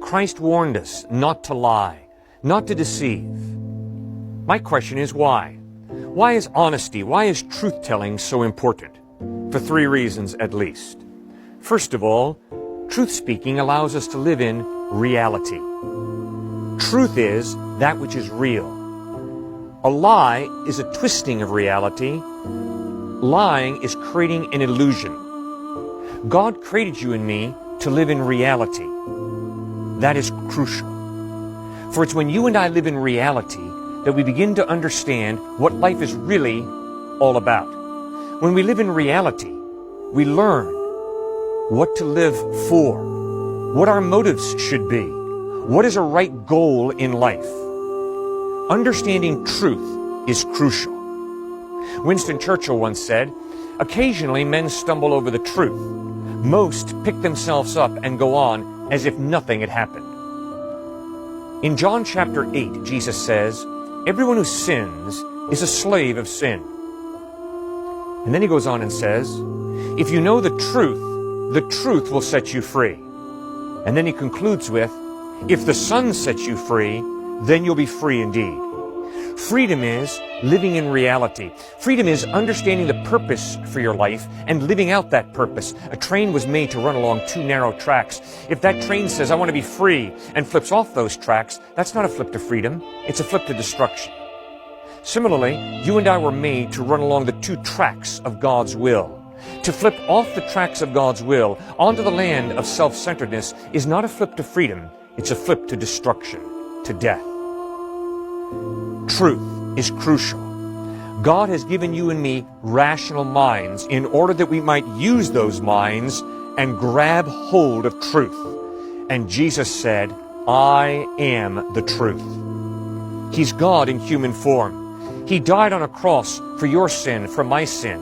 Christ warned us not to lie, not to deceive. My question is why? Why is honesty, why is truth-telling so important? For 3 reasons at least. First of all, truth-speaking allows us to live in reality. Truth is that which is real. A lie is a twisting of reality. Lying is creating an illusion. God created you and me to live in reality. That is crucial. For it's when you and I live in reality that we begin to understand what life is really all about. When we live in reality, we learn what to live for, what our motives should be, what is a right goal in life. Understanding truth is crucial. Winston Churchill once said, "Occasionally men stumble over the truth. Most pick themselves up and go on as if nothing had happened." In John chapter 8, Jesus says, "Everyone who sins is a slave of sin." And then he goes on and says, "If you know the truth will set you free." And then he concludes with, "If the Son sets you free, then you'll be free indeed." Freedom is living in reality. Freedom is understanding the purpose for your life and living out that purpose. A train was made to run along 2 narrow tracks. If that train says, "I want to be free," and flips off those tracks, that's not a flip to freedom, it's a flip to destruction. Similarly, you and I were made to run along the 2 tracks of God's will. To flip off the tracks of God's will onto the land of self-centeredness is not a flip to freedom, it's a flip to destruction, to death. Truth is crucial. God has given you and me rational minds in order that we might use those minds and grab hold of truth. And Jesus said, "I am the truth." He's God in human form. He died on a cross for your sin, for my sin,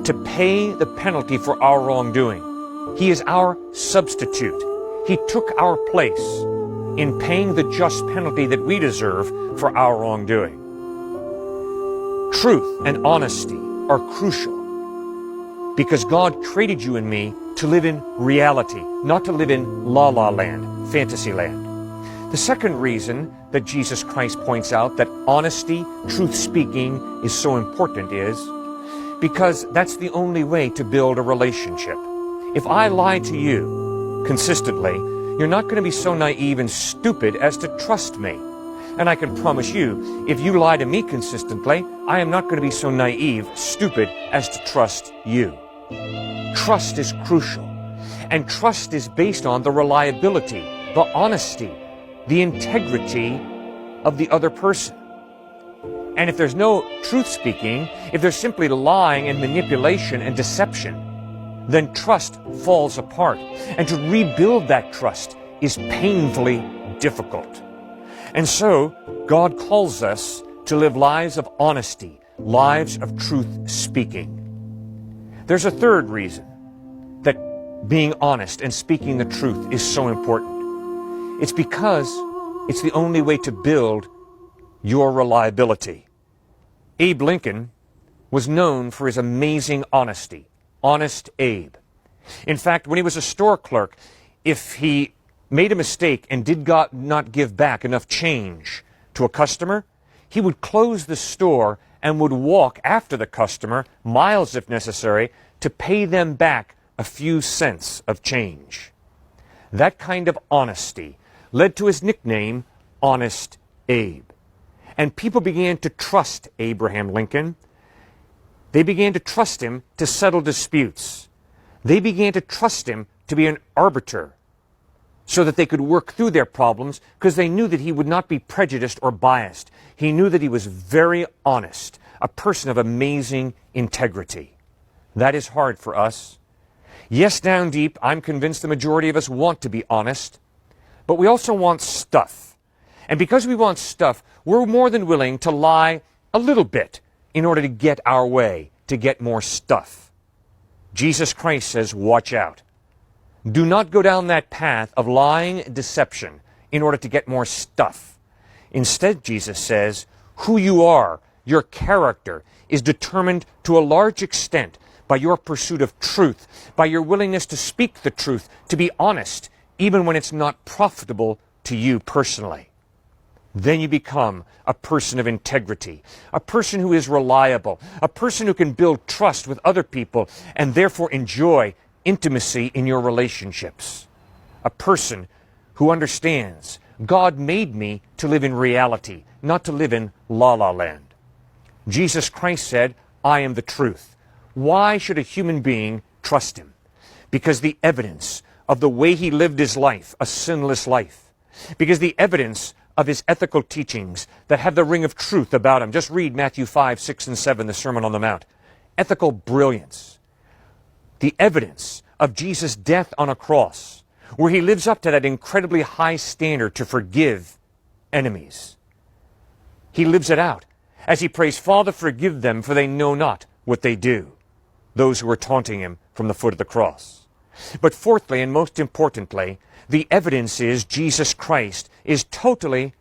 to pay the penalty for our wrongdoing. He is our substitute. He took our place in paying the just penalty that we deserve for our wrongdoing. Truth and honesty are crucial because God created you and me to live in reality, not to live in la-la land, fantasy land. The second reason that Jesus Christ points out that honesty, truth-speaking is so important is because that's the only way to build a relationship. If I lie to you consistently, you're not going to be so naive and stupid as to trust me. And I can promise you, if you lie to me consistently, I am not going to be so naive, stupid as to trust you. Trust is crucial. And trust is based on the reliability, the honesty, the integrity of the other person. And if there's no truth-speaking, if there's simply lying and manipulation and deception, then trust falls apart. And to rebuild that trust is painfully difficult. And so, God calls us to live lives of honesty, lives of truth-speaking. There's a third reason that being honest and speaking the truth is so important. It's because it's the only way to build your reliability. Abe Lincoln was known for his amazing honesty. Honest Abe. In fact, when he was a store clerk, if he made a mistake and did not give back enough change to a customer, he would close the store and would walk after the customer, miles if necessary, to pay them back a few cents of change. That kind of honesty led to his nickname, Honest Abe. And people began to trust Abraham Lincoln. They began to trust him to settle disputes. They began to trust him to be an arbiter so that they could work through their problems because they knew that he would not be prejudiced or biased. He knew that he was very honest, a person of amazing integrity. That is hard for us. Yes, down deep, I'm convinced the majority of us want to be honest, but we also want stuff. And because we want stuff, we're more than willing to lie a little bit in order to get our way, to get more stuff. Jesus Christ says, watch out. Do not go down that path of lying and deception in order to get more stuff. Instead, Jesus says, who you are, your character, is determined to a large extent by your pursuit of truth, by your willingness to speak the truth, to be honest even when it's not profitable to you personally. Then you become a person of integrity, a person who is reliable, a person who can build trust with other people and therefore enjoy intimacy in your relationships. A person who understands God made me to live in reality, not to live in la-la land. Jesus Christ said, I am the truth. Why should a human being trust him? Because the evidence of the way he lived his life, a sinless life, because the evidence of his ethical teachings that have the ring of truth about him. Just read Matthew 5, 6, and 7, the Sermon on the Mount. Ethical brilliance. The evidence of Jesus' death on a cross, where he lives up to that incredibly high standard to forgive enemies. He lives it out as he prays, Father, forgive them, for they know not what they do. Those who are taunting him from the foot of the cross. But fourthly, and most importantly, the evidence is Jesus Christ is totally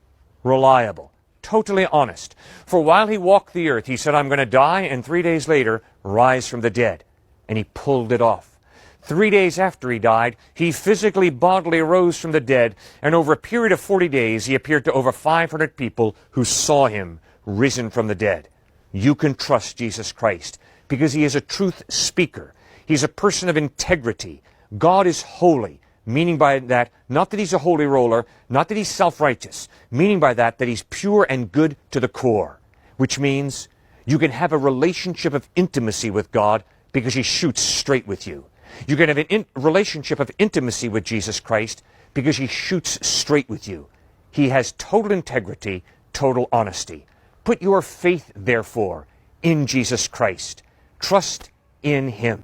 reliable, totally honest. For while he walked the earth, he said, I'm going to die, and 3 days later, rise from the dead. And he pulled it off. 3 days after he died, he physically, bodily rose from the dead, and over a period of 40 days, he appeared to over 500 people who saw him risen from the dead. You can trust Jesus Christ because he is a truth speaker. He's a person of integrity. God is holy, meaning by that, not that he's a holy roller, not that he's self-righteous, meaning by that he's pure and good to the core, which means you can have a relationship of intimacy with God because he shoots straight with you. You can have a relationship of intimacy with Jesus Christ because he shoots straight with you. He has total integrity, total honesty. Put your faith, therefore, in Jesus Christ. Trust in him.